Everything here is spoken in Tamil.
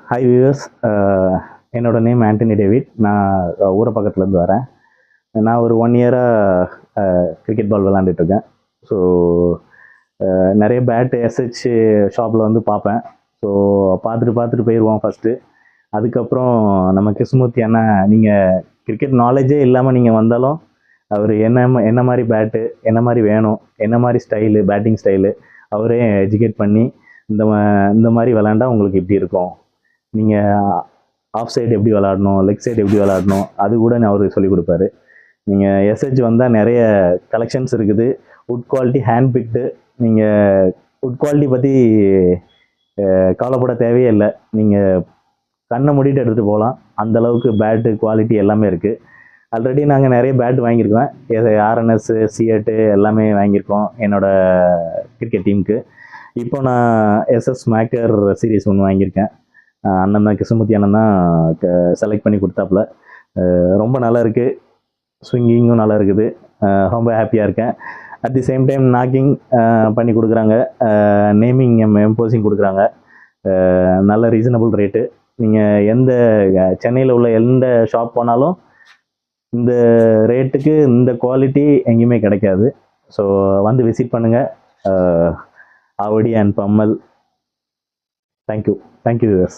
ஹாய் வியூவர்ஸ், என்னோட நேம் ஆண்டனி டேவிட். நான் ஊரை பக்கத்துலேருந்து வரேன். நான் ஒரு 1 இயராக கிரிக்கெட் பால் விளாண்டுட்ருக்கேன். ஸோ நிறைய பேட் எஸ்ஹெச் ஷாப்பில் வந்து பார்ப்பேன். ஸோ பார்த்துட்டு போயிடுவோம் ஃபஸ்ட்டு. அதுக்கப்புறம் நம்ம கிருஷ்ணமூர்த்தி அண்ணா, நீங்கள் கிரிக்கெட் நாலேஜே இல்லாமல் நீங்கள் வந்தாலும் அவர் என்ன மாதிரி பேட்டு, என்ன மாதிரி வேணும், என்ன மாதிரி ஸ்டைலு, பேட்டிங் ஸ்டைலு அவரே எஜுகேட் பண்ணி இந்த மாதிரி விளாண்டா உங்களுக்கு இப்படி இருக்கும், நீங்கள் ஆஃப் சைடு எப்படி விளாடணும், லெக் சைடு எப்படி விளாடணும், அது கூட அவர் சொல்லிக் கொடுப்பாரு. நீங்கள் எஸ்ஹெச் வந்தால் நிறைய கலெக்ஷன்ஸ் இருக்குது. Would quality, hand picked. நீங்கள் வுட் குவாலிட்டி பற்றி கவலைப்பட தேவையே இல்லை. நீங்கள் கண்ணை மூடிட்டு எடுத்துகிட்டு போகலாம். அந்தளவுக்கு பேட்டு குவாலிட்டி எல்லாமே இருக்குது. ஆல்ரெடி நாங்கள் நிறைய பேட் வாங்கியிருக்கோம். ஆர்என்எஸ், சிஎட்டு எல்லாமே வாங்கியிருக்கோம் என்னோடய கிரிக்கெட் டீமுக்கு. இப்போ நான் எஸ்எஸ் மேக்கர் சீரீஸ் ஒன்று வாங்கியிருக்கேன். அண்ணன் தான், கிருஷ்ணமூர்த்தி அண்ணன் தான் செலக்ட் பண்ணி கொடுத்தாப்புல. ரொம்ப நல்லா இருக்குது, ஸ்விங்கிங்கும் நல்லா இருக்குது. ரொம்ப ஹாப்பியாக இருக்கேன். At the same time knocking பண்ணி கொடுக்குறாங்க, நேமிங் எம்போசிங் கொடுக்குறாங்க. நல்ல ரீசனபிள் ரேட்டு. நீங்கள் எந்த சென்னையில் உள்ள எந்த ஷாப் போனாலும் இந்த ரேட்டுக்கு இந்த குவாலிட்டி எங்கேயுமே கிடைக்காது. ஸோ வந்து விசிட் பண்ணுங்கள். Avadi and Pammal. Thank you viewers.